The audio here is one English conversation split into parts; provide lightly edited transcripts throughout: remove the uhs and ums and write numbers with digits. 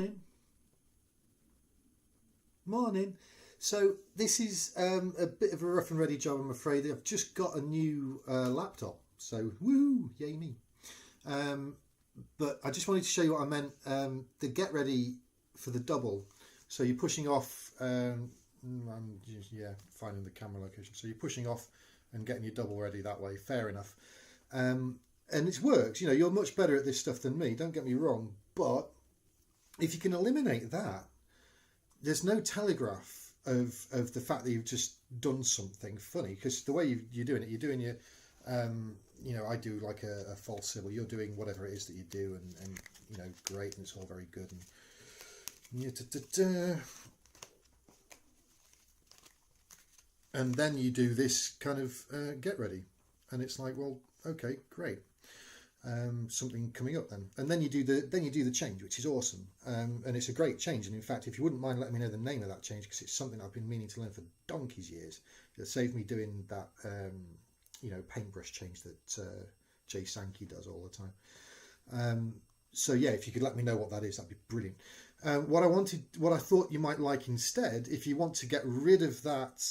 Morning. Morning. So this is a bit of a rough and ready job, I'm afraid. I've just got a new laptop, so woo, yay me. Um, but I just wanted to show you what I meant. The get ready for the double. So you're pushing off. I'm just, yeah, finding the camera location. So you're pushing off and getting your double ready that way. Fair enough. And it works. You know, you're much better at this stuff than me. Don't get me wrong. But if you can eliminate that, there's no telegraph of the fact that you've just done something funny, because the way you're doing it, you're doing your you know, I do like a false symbol, you're doing whatever it is that you do, and you know, great, and it's all very good, and then you do this kind of get ready, and it's like, well, okay, great. Something coming up then, and then you do the change, which is awesome, and it's a great change. And in fact, if you wouldn't mind letting me know the name of that change, because it's something I've been meaning to learn for donkey's years, it saved me doing that you know, paintbrush change that Jay Sankey does all the time. So yeah, if you could let me know what that is, that'd be brilliant. What I thought you might like instead, if you want to get rid of that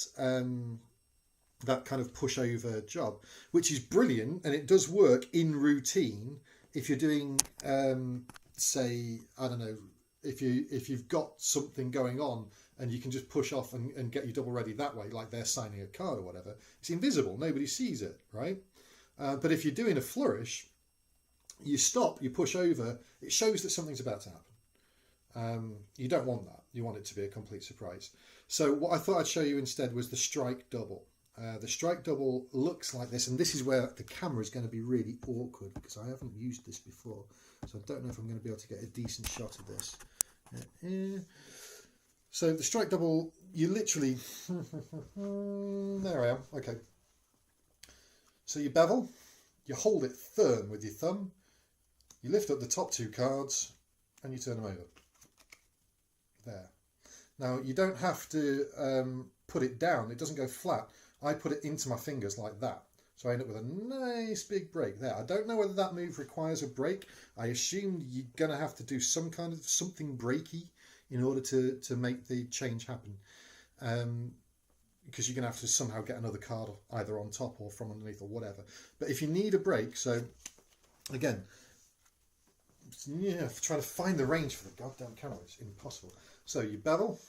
that kind of pushover job, which is brilliant, and it does work in routine if you're doing say, I don't know, if you've got something going on and you can just push off and get your double ready that way, like they're signing a card or whatever. It's invisible, nobody sees it, right? But if you're doing a flourish, you stop, you push over, it shows that something's about to happen. You don't want that. You want it to be a complete surprise. So what I thought I'd show you instead was the strike double. The strike double looks like this, and this is where the camera is going to be really awkward, because I haven't used this before, so I don't know if I'm going to be able to get a decent shot of this. So the strike double, you literally, there I am, okay. So you bevel, you hold it firm with your thumb, you lift up the top two cards, and you turn them over. There. Now you don't have to put it down, it doesn't go flat. I put it into my fingers like that. So I end up with a nice big break there. I don't know whether that move requires a break. I assume you're going to have to do some kind of something breaky in order to make the change happen. Because you're going to have to somehow get another card either on top or from underneath or whatever. But if you need a break, so again, yeah, trying to find the range for the goddamn camera is impossible. So you bevel,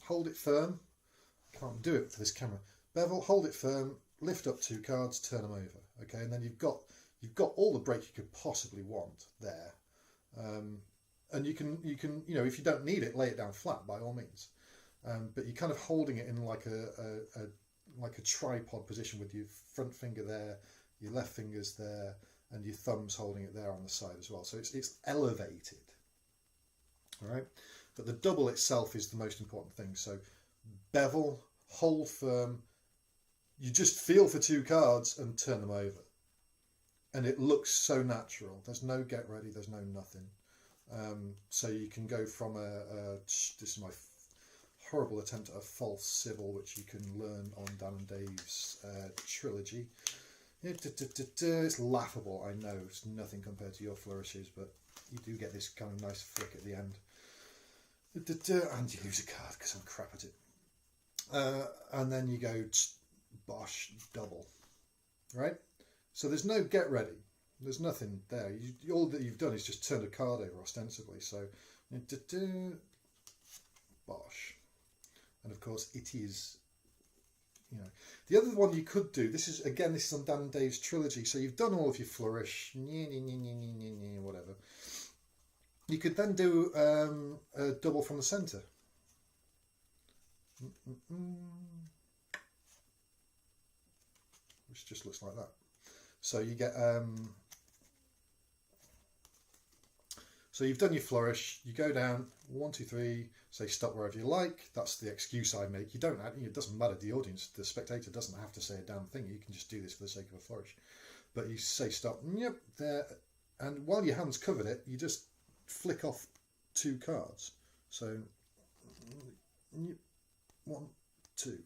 hold it firm. Can't do it for this camera. Bevel, hold it firm, lift up two cards, turn them over. Okay, and then you've got all the break you could possibly want there. And you can you know, if you don't need it, lay it down flat by all means. But you're kind of holding it in like a tripod position with your front finger there, your left finger's there, and your thumbs holding it there on the side as well. So it's elevated. All right, but the double itself is the most important thing. So bevel, hold firm. You just feel for two cards and turn them over. And it looks so natural. There's no get ready, there's no nothing. So you can go from this is my horrible attempt at a false sybil, which you can learn on Dan and Dave's trilogy. It's laughable, I know. It's nothing compared to your flourishes, but you do get this kind of nice flick at the end. And you lose a card because I'm crap at it. And then you go bosh, double, right? So there's no get ready, there's nothing there. All that you've done is just turned a card over ostensibly. So bosh, and of course it is, you know, the other one you could do, this is on Dan and Dave's trilogy, so you've done all of your flourish, whatever. You could then do a double from the centre. Which just looks like that. So you get so you've done your flourish, you go down 1, 2, 3, say stop wherever you like. That's the excuse I make. You don't, it doesn't matter, the audience, the spectator doesn't have to say a damn thing. You can just do this for the sake of a flourish. But you say stop, yep, there, and while your hand's covered it, you just flick off two cards. So 1, 2,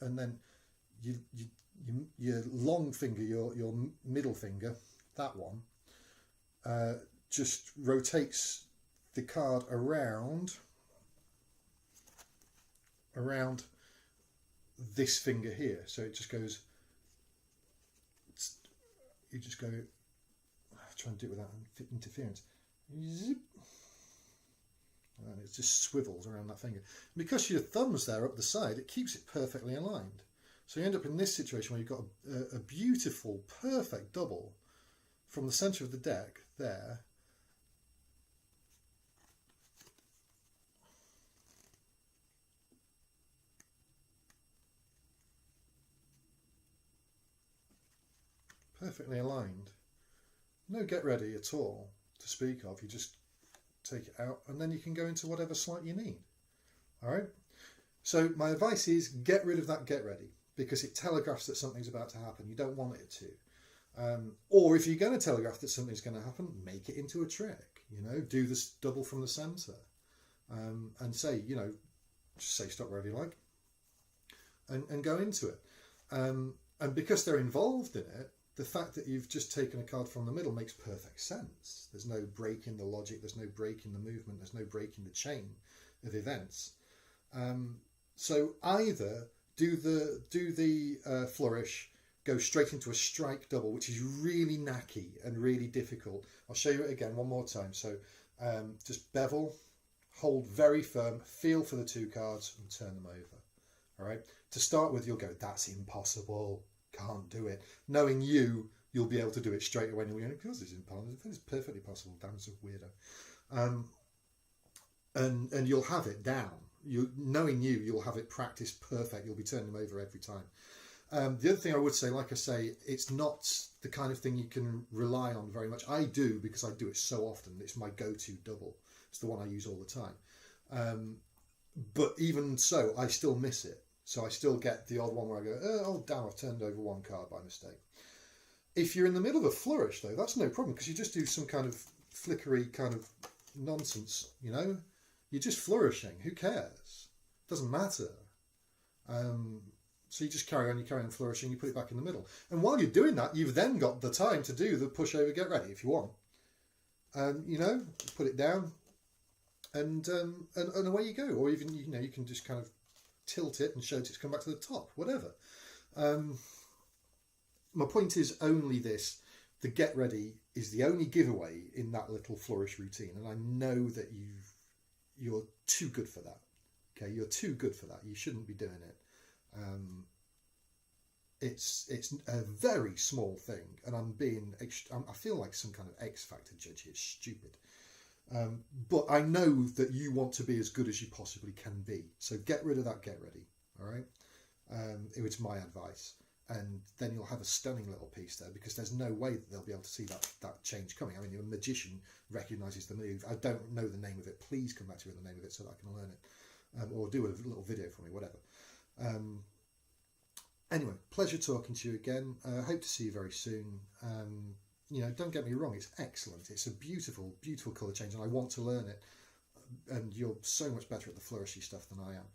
and then your long finger, your middle finger, that one, just rotates the card around this finger here. So it just goes, you just go, try and do it without interference. Zip. And it just swivels around that finger. Because your thumb's there up the side, it keeps it perfectly aligned. So you end up in this situation where you've got a beautiful, perfect double from the centre of the deck there. Perfectly aligned. No get ready at all to speak of. You just take it out and then you can go into whatever slot you need. All right. So my advice is get rid of that get ready, because it telegraphs that something's about to happen. You don't want it to. Or if you're going to telegraph that something's going to happen, make it into a trick. You know, do this double from the centre, and say, you know, just say stop wherever you like, and go into it. And because they're involved in it, the fact that you've just taken a card from the middle makes perfect sense. There's no break in the logic, there's no break in the movement, there's no break in the chain of events. So either do the flourish, go straight into a strike double, which is really knacky and really difficult. I'll show you it again one more time. So just bevel, hold very firm, feel for the two cards and turn them over. All right. To start with, you'll go, that's impossible. Can't do it. Knowing you'll be able to do it straight away. And you'll go, because it's impossible. It's perfectly possible. Damn, it's a weirdo. And you'll have it down. Knowing you'll have it practiced perfect. You'll be turning them over every time. The other thing I would say, like I say, it's not the kind of thing you can rely on very much. I do, because I do it so often. It's my go-to double. It's the one I use all the time. But even so, I still miss it. So I still get the odd one where I go, oh damn, I've turned over one card by mistake. If you're in the middle of a flourish, though, that's no problem, because you just do some kind of flickery kind of nonsense, you know? You're just flourishing. Who cares? Doesn't matter. So you just carry on flourishing, you put it back in the middle. And while you're doing that, you've then got the time to do the push over, get ready if you want. You know, put it down and away you go. Or even, you know, you can just kind of tilt it and show it to come back to the top, whatever. My point is only this: the get ready is the only giveaway in that little flourish routine, and I know that you're too good for that. Okay, you're too good for that. You shouldn't be doing it. It's a very small thing, and I feel like some kind of X Factor judge here. Stupid. But I know that you want to be as good as you possibly can be. So get rid of that get ready. All right. It was my advice. And then you'll have a stunning little piece there, because there's no way that they'll be able to see that change coming. I mean, a magician recognises the move. I don't know the name of it. Please come back to me with the name of it so that I can learn it. Or do a little video for me, whatever. Anyway, pleasure talking to you again. Hope to see you very soon. You know, don't get me wrong, it's excellent. It's a beautiful, beautiful colour change, and I want to learn it. And you're so much better at the flourishy stuff than I am.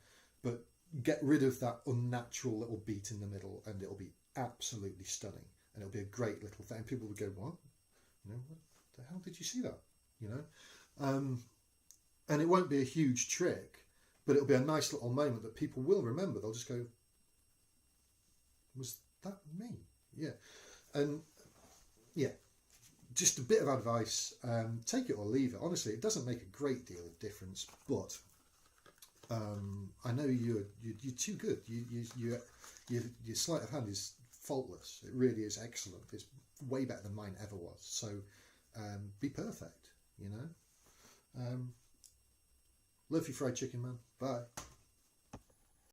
But get rid of that unnatural little beat in the middle, and it'll be absolutely stunning. And it'll be a great little thing. People will go, what? You know, what the hell did you see that? You know? And it won't be a huge trick, but it'll be a nice little moment that people will remember. They'll just go, was that me? Yeah. And yeah, just a bit of advice. Take it or leave it. Honestly, it doesn't make a great deal of difference, but I know you're too good. Your sleight of hand is faultless. It really is excellent. It's way better than mine ever was. So be perfect, you know. Love you, fried chicken man. Bye.